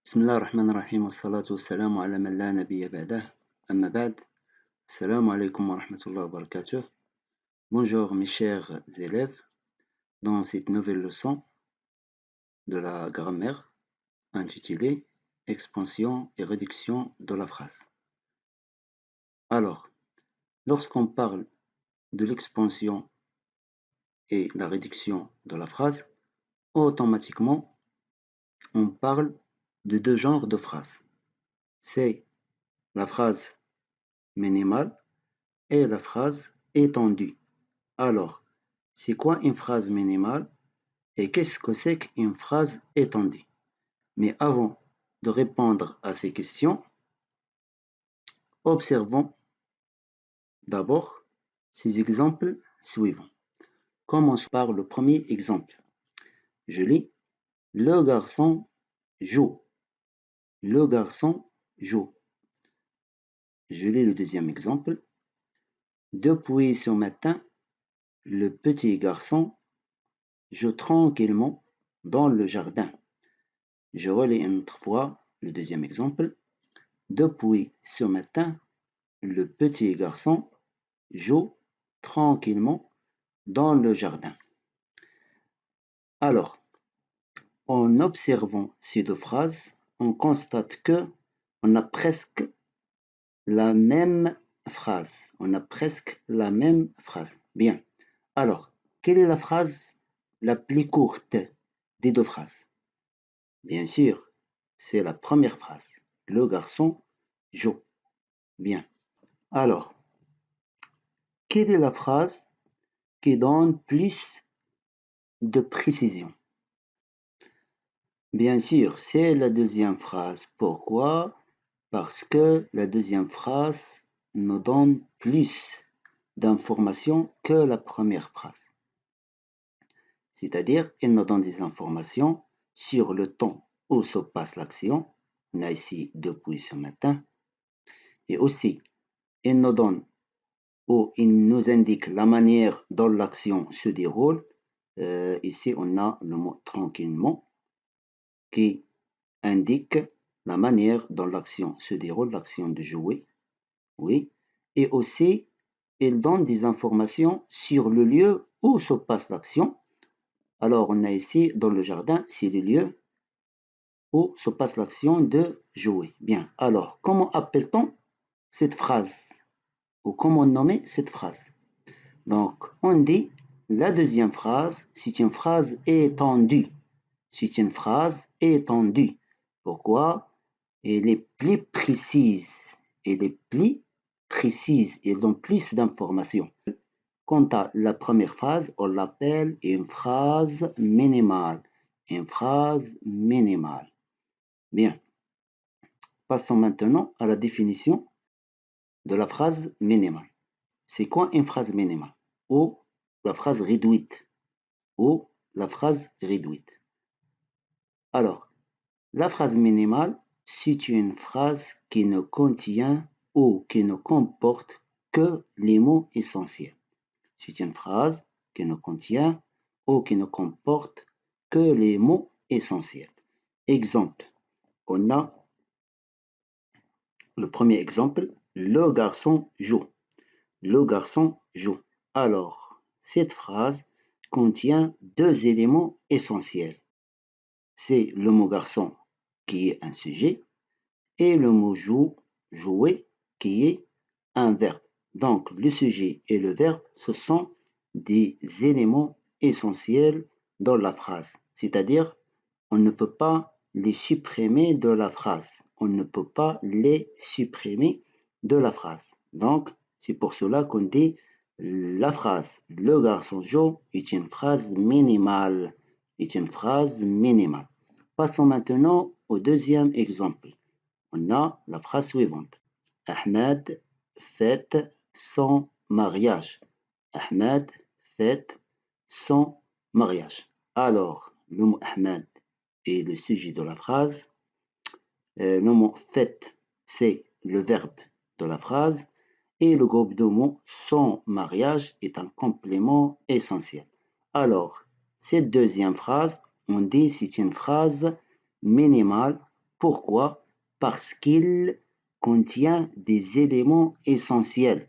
بسم الله الرحمن الرحيم والصلاة والسلام على من لا نبي بعده أما بعد السلام عليكم ورحمة الله وبركاته. Bonjour mes chers élèves, dans cette nouvelle leçon de la grammaire intitulée Expansion et réduction de la phrase. Alors, lorsqu'on parle de l'expansion et la réduction de la phrase, automatiquement on parle de deux genres de phrases. C'est la phrase minimale et la phrase étendue. Alors, c'est quoi une phrase minimale et qu'est-ce que c'est qu'une phrase étendue? Mais avant de répondre à ces questions, observons d'abord ces exemples suivants. Commençons par le premier exemple. Je lis « Le garçon joue ». Le garçon joue. Je lis le deuxième exemple. Depuis ce matin, le petit garçon joue tranquillement dans le jardin. Je relis une autre fois le deuxième exemple. Depuis ce matin, le petit garçon joue tranquillement dans le jardin. Alors, en observant ces deux phrases, on constate que on a presque la même phrase. On a presque la même phrase. Bien. Alors, quelle est la phrase la plus courte des deux phrases? Bien sûr, c'est la première phrase. Le garçon joue. Bien. Alors, quelle est la phrase qui donne plus de précision? Bien sûr, c'est la deuxième phrase. Pourquoi? Parce que la deuxième phrase nous donne plus d'informations que la première phrase. C'est-à-dire, elle nous donne des informations sur le temps où se passe l'action. On a ici depuis ce matin. Et aussi, elle nous donne ou il nous indique la manière dont l'action se déroule. Ici, on a le mot tranquillement qui indique la manière dont l'action se déroule, l'action de jouer. Oui. Et aussi, il donne des informations sur le lieu où se passe l'action. Alors, on a ici, dans le jardin, c'est le lieu où se passe l'action de jouer. Bien. Alors, comment appelle-t-on cette phrase? Ou comment nommer cette phrase? Donc, on dit la deuxième phrase, c'est une phrase étendue. C'est une phrase étendue. Pourquoi? Elle est plus précise. Elle est plus précise. Elle donne plus d'informations. Quant à la première phrase, on l'appelle une phrase minimale. Une phrase minimale. Bien. Passons maintenant à la définition de la phrase minimale. C'est quoi une phrase minimale? Ou la phrase réduite? Ou la phrase réduite? Alors, la phrase minimale, c'est une phrase qui ne contient ou qui ne comporte que les mots essentiels. C'est une phrase qui ne contient ou qui ne comporte que les mots essentiels. Exemple, on a le premier exemple, le garçon joue. Le garçon joue. Alors, cette phrase contient deux éléments essentiels. C'est le mot garçon qui est un sujet et le mot jouer qui est un verbe. Donc, le sujet et le verbe, ce sont des éléments essentiels dans la phrase. C'est-à-dire, on ne peut pas les supprimer de la phrase. On ne peut pas les supprimer de la phrase. Donc, c'est pour cela qu'on dit la phrase « Le garçon joue » est une phrase minimale. Est une phrase minimale. Passons maintenant au deuxième exemple. On a la phrase suivante. Ahmed fête son mariage. Ahmed fête son mariage. Alors, le mot Ahmed est le sujet de la phrase. Le mot fête, c'est le verbe de la phrase. Et le groupe de mots son mariage est un complément essentiel. Alors, cette deuxième phrase, on dit c'est une phrase minimale Pourquoi? Parce qu'il contient des éléments essentiels.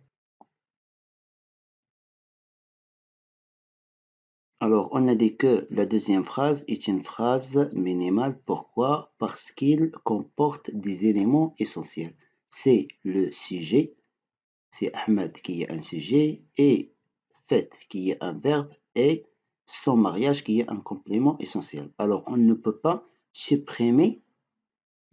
Alors, on a dit que la deuxième phrase est une phrase minimale. Pourquoi? Parce qu'il comporte des éléments essentiels. C'est le sujet, c'est Ahmed qui est un sujet, et fait qui est un verbe, et son mariage qui est un complément essentiel. Alors, on ne peut pas supprimer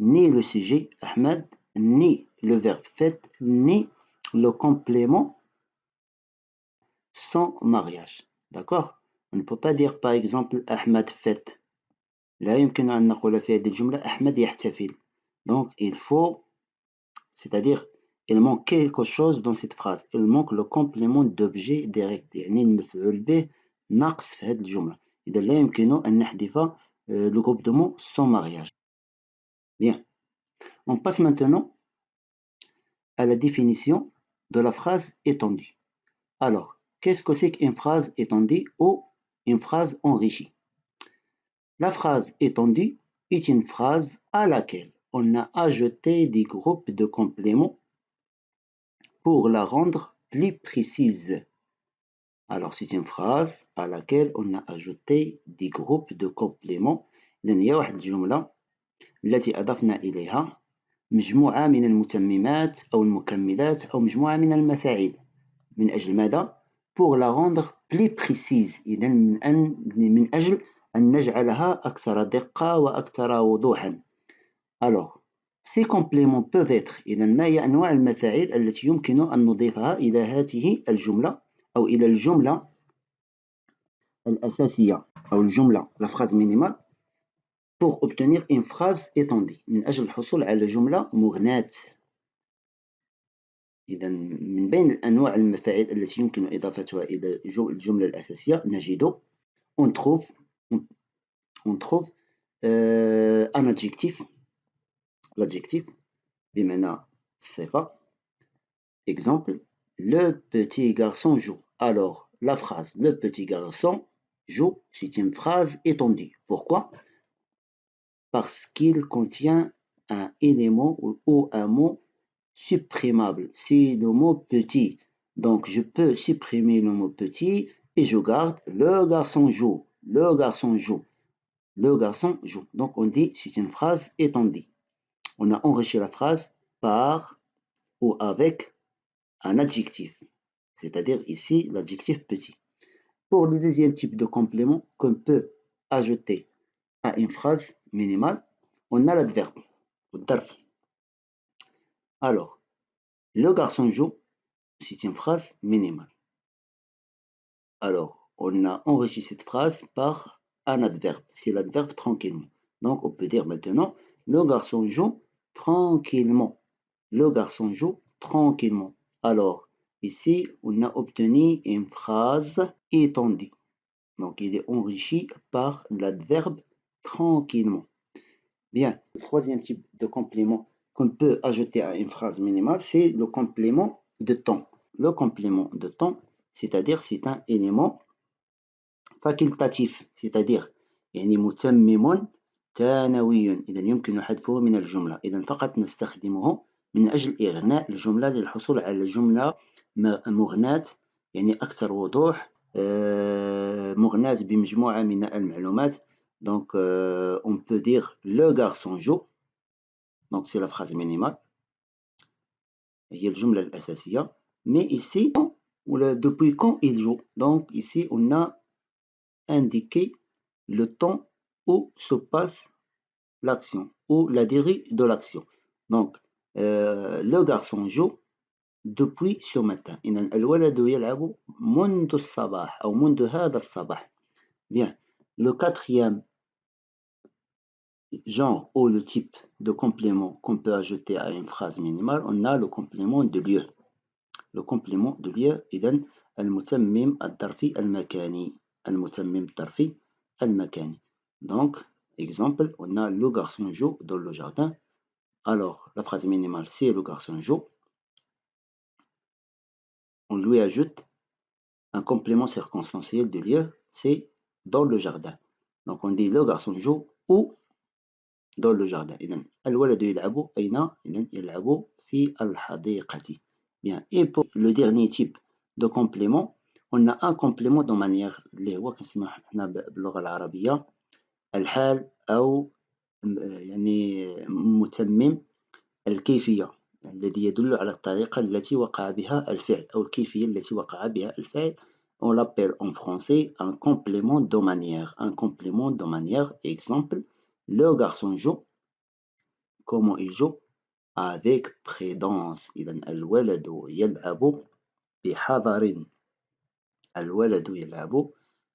ni le sujet Ahmed, ni le verbe fait, ni le complément sans mariage. D'accord? On ne peut pas dire par exemple أحمد fait. لا يمكن أن نقول في هذه الجملة أحمد يحتفل. Donc il faut, c'est-à-dire il manque quelque chose dans cette phrase. Il manque le complément d'objet direct. يعني المفعول به ناقص في هذه الجملة. إذا لا يمكن أن نحذف le groupe de mots sans mariage. Bien. On passe maintenant à la définition de la phrase étendue. Alors, qu'est-ce que c'est qu'une phrase étendue ou une phrase enrichie? La phrase étendue est une phrase à laquelle on a ajouté des groupes de compléments pour la rendre plus précise. Alors, c'est une phrase à laquelle on a ajouté des groupes de compléments. لأن هي واحد الجملة التي أضفنا إليها مجموعة من المتممات أو المكملات أو مجموعة من المفاعيل. من أجل ماذا؟ pour la rendre plus précise. إذا من أجل أن نجعلها أكثر دقة وأكثر وضوحا. Alors, ces compléments peuvent être إذا ما هي أنواع المفاعيل التي يمكن أن نضيفها إلى هذه الجملة أو إلى الجملة الأساسية أو الجملة la phrase minimale pour obtenir une phrase étendue من أجل الحصول على جملة مغناة. إذا من بين أنواع المفاعيل التي يمكن إضافتها إلى الجملة الأساسية نجد on trouve un adjectif, l'adjectif بمعنى الصفة. Exemple, le petit garçon joue. Alors, la phrase le petit garçon joue, c'est une phrase étendue. Pourquoi? Parce qu'il contient un élément ou un mot supprimable. C'est le mot petit. Donc, je peux supprimer le mot petit et je garde le garçon joue. Le garçon joue. Le garçon joue. Donc, on dit c'est une phrase étendue. On a enrichi la phrase par ou avec un adjectif. C'est-à-dire ici l'adjectif petit. Pour le deuxième type de complément qu'on peut ajouter à une phrase minimale, on a l'adverbe. Alors, le garçon joue, c'est une phrase minimale. Alors, on a enrichi cette phrase par un adverbe. C'est l'adverbe tranquillement. Donc, on peut dire maintenant, le garçon joue tranquillement. Le garçon joue tranquillement. Alors, ici, on a obtenu une phrase étendue. Donc, il est enrichi par l'adverbe tranquillement. Bien, le troisième type de complément qu'on peut ajouter à une phrase minimale, c'est le complément de temps. Le complément de temps, c'est-à-dire c'est un élément facultatif، c'est-à-dire يعني متمم ثانوي، إذا يمكن حذفه من الجملة، إذا فقط نستخدمه من أجل إغناء الجملة للحصول على جملة مغناة يعني أكثر وضوح، مغناة بمجموعة من المعلومات. Donc on peut dire le garçon joue، donc c'est la phrase minimale، هي الجملة الأساسية. Mais ici depuis quand il joue، donc ici on a indiquer le temps où se passe l'action ou la durée de l'action. Donc, le garçon joue depuis ce matin. إذن الولد يلعب منذ الصباح أو منذ هذا الصباح. Bien. Le quatrième genre ou le type de complément qu'on peut ajouter à une phrase minimale, on a le complément de lieu. Le complément de lieu, إذن المتمم الظرفي المكاني. المتمم الظرفي المكاني. Donc, exemple, on a le garçon joue dans le jardin. Alors, la phrase minimale, c'est le garçon joue. On lui ajoute un complément circonstanciel de lieu, c'est dans le jardin. Donc, on dit le garçon joue où dans le jardin. إذن الولد يلعب أين؟ إذن يلعب في الحديقة. Bien. Et pour le dernier type de complément, on a un complément de manière اللي هو كنسميوه حنا باللغة العربية الحال أو يعني متمم الكيفية الذي يدل على الطريقة التي وقع بها الفعل أو الكيفية التي وقع بها الفعل. On l'appelle en français un complément de manière. Un complément de manière. Exemple, le garçon joue. Comment il joue? Avec prudence. إذا الولد يلعب بحذر. الولد يلعب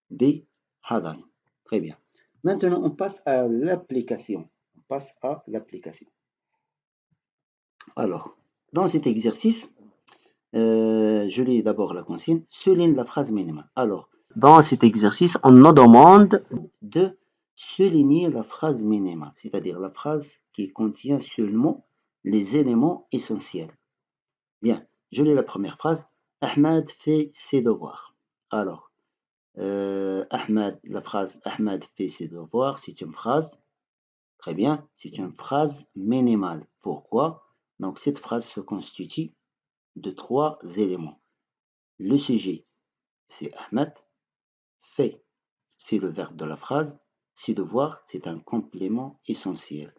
بحذر. Très bien. Maintenant, on passe à l'application. On passe à l'application. Alors, dans cet exercice, je lis d'abord la consigne. Souligne la phrase minimale. Alors, dans cet exercice, on nous demande de souligner la phrase minimale, c'est-à-dire la phrase qui contient seulement les éléments essentiels. Bien, je lis la première phrase. Ahmed fait ses devoirs. Alors, Ahmed, la phrase Ahmed fait ses devoirs, c'est une phrase, très bien, c'est une phrase minimale. Pourquoi? Donc, cette phrase se constitue de 3 éléments. Le sujet, c'est Ahmed. Fait, c'est le verbe de la phrase. Ses devoirs, c'est un complément essentiel.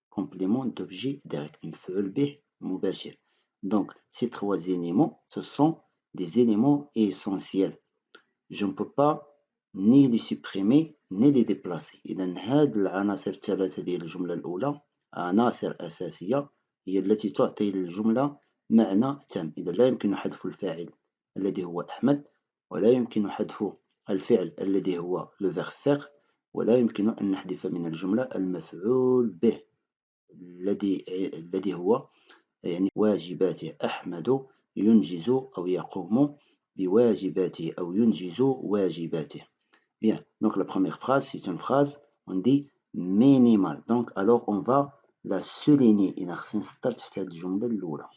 Complément d'objet direct. مفعول به مباشر. Donc, ces 3 éléments, ce sont des éléments essentiels. Je ne peux pas ni les supprimer ni les déplacer. إذن هاد العناصر الثلاثة ديال الجملة الأولى عناصر أساسية هي التي تعطي للجملة معنى تام. إذا لا يمكن حذف الفاعل الذي هو أحمد، ولا يمكن حذف الفعل الذي هو le verbe faire، ولا يمكن أن نحذف من الجملة المفعول به الذي هو يعني واجباته. أحمد ينجز أو يقوم بواجباته أو ينجز واجباته. Bien, donc la première phrase, c'est une phrase, on dit minimale. Donc, alors on va la souligner. إذا خصني نسطر تحت هذه الجملة الأولى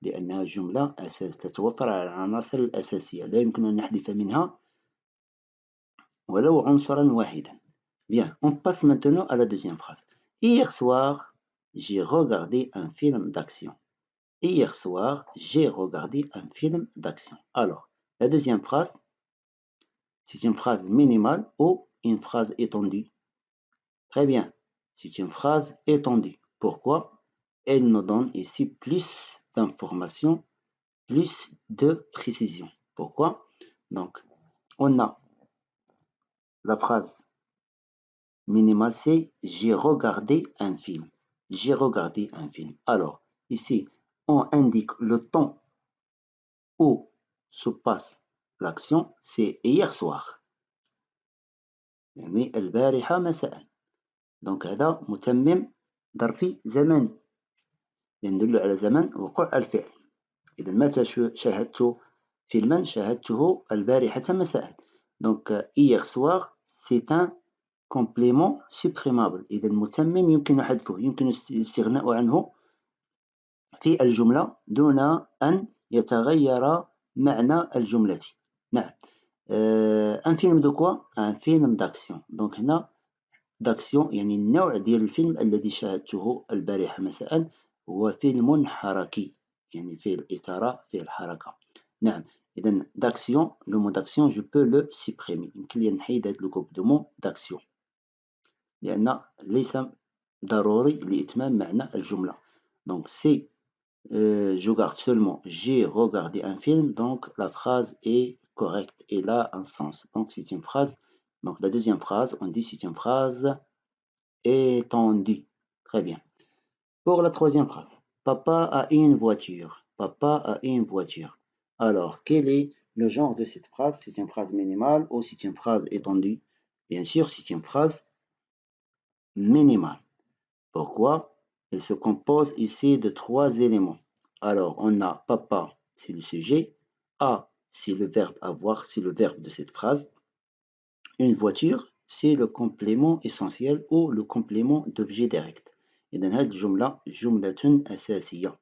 لأنها جملة أساس تتوفر على العناصر الأساسية لا يمكن أن نحذف منها ولو عنصرا واحدا. Bien, on passe maintenant à la deuxième phrase. Hier soir, j'ai regardé un film d'action. Hier soir, j'ai regardé un film d'action. Alors, la deuxième phrase, c'est une phrase minimale ou une phrase étendue. Très bien, c'est une phrase étendue. Pourquoi? Elle nous donne ici plus d'informations, plus de précision. Pourquoi? Donc, on a la phrase minimale, c'est j'ai regardé un film. J'ai regardé un film. Alors, ici, on indique le temps où se passe l'action, c'est hier soir. يعني البارحة مساء. دونك هذا متمم ظرفي زماني يدل على زمن وقوع الفعل. إذا متى شاهدت فيلما؟ شاهدته البارحة مساء. دونك hier soir c'est un complément supprimable. إذا المتمم يمكن حذفه، يمكن الاستغناء عنه في الجملة دون أن يتغير معنى الجملة. نعم. ان فيلم دو كوا؟ ان فيلم داكسيون. دونك هنا داكسيون يعني النوع ديال الفيلم الذي شاهدته البارحة مساء هو فيلم حركي، يعني فيه الإثارة فيه الحركة. نعم، إذا داكسيون لو مو داكسيون جو بو لو سيبريمي، يمكن لي نحيد هاد لو جروب دو مو داكسيون لأن ليس ضروري لإتمام معنى الجملة. دونك سي je garde seulement j'ai regardé un film, donc la phrase est correcte, elle a un sens. Donc c'est une phrase, donc la deuxième phrase, on dit c'est une phrase étendue. Très bien. Pour la troisième phrase, papa a une voiture. Papa a une voiture. Alors, quel est le genre de cette phrase? C'est une phrase minimale ou c'est une phrase étendue? Bien sûr, c'est une phrase minimale. Pourquoi? Elle se compose ici de 3 éléments. Alors, on a papa, c'est le sujet. A, c'est le verbe avoir, c'est le verbe de cette phrase. Une voiture, c'est le complément essentiel ou le complément d'objet direct. إذن هذه الجملة جملة أساسية.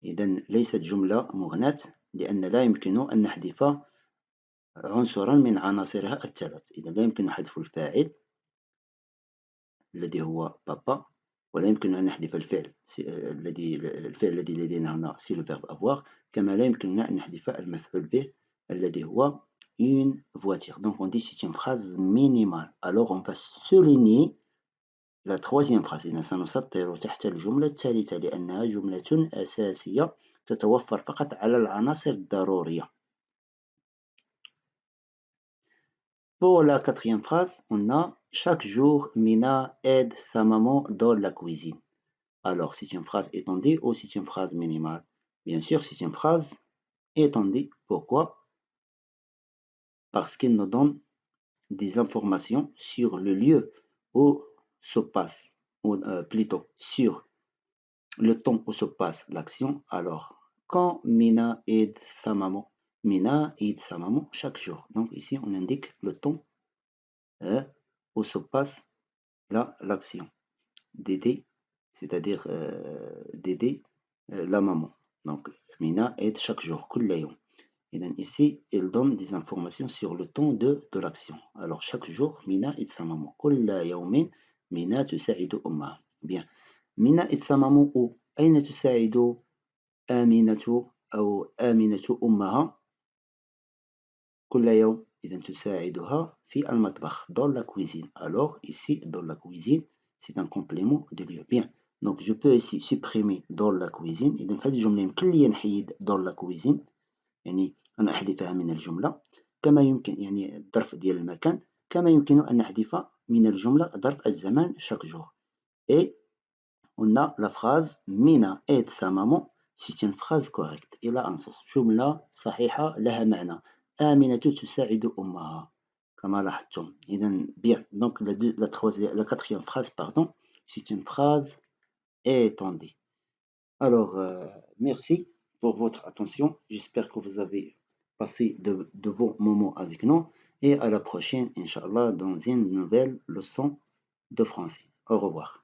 إذن ليست جملة مغناة لأن لا يمكن أن نحذف عنصرا من عناصرها الثلاث. إذن لا يمكن حذف الفاعل الذي هو بابا، ولا يمكن أن نحذف الفعل الذي لدينا هنا سي لو فيرب avoir، كما لا يمكننا أن نحذف المفعول به الذي هو une voiture. Donc on dit c'est une phrase minimale. Alors on va souligner la troisième phrase. إذا سنسطر تحت الجملة الثالثة لأنها جملة أساسية تتوفر فقط على العناصر الضرورية. Pour la quatrième phrase, on a chaque jour Mina aide sa maman dans la cuisine. Alors c'est une phrase étendue ou c'est une phrase minimale? Bien sûr, c'est une phrase étendue. Pourquoi? Parce qu'il nous donne des informations sur le lieu où se passe, ou plutôt sur le temps où se passe l'action. Alors, quand Mina aide sa maman chaque jour. Donc ici, on indique le temps où se passe l'action. D'aider, c'est-à-dire d'aider la maman. Donc, Mina aide chaque jour, كل يوم. Et donc ici, il donne des informations sur le temps de l'action. Alors, chaque jour, Mina aide sa maman. كل يوم مينا تساعد أمها. Bien. مينا aide sa maman où? أين تساعد آمنة أو آمنة أمها كل يوم؟ إذا تساعدها في المطبخ dans la cuisine. Alors, ici, dans la cuisine, c'est un complément de lieu. Bien. Donc, je peux ici supprimer dans la cuisine. إذا في هذه الجملة يمكن لي نحيد dans la cuisine. يعني أن أحذفها من الجملة. كما يمكن يعني الظرف ديال المكان. كما يمكن أن نحذف من الجملة ظرف الزمان chaque jour. Et on a la phrase Mina aide sa maman. C'est une phrase correcte. إلى un sens. جملة صحيحة لها معنى. آمنة تساعد أمها كما لاحظتم. إذا bien. Donc la quatrième phrase, pardon, c'est une phrase étendue. Alors, merci pour votre attention. J'espère que vous avez passé de bons moments avec nous. Et à la prochaine, Inch'Allah, dans une nouvelle leçon de français. Au revoir.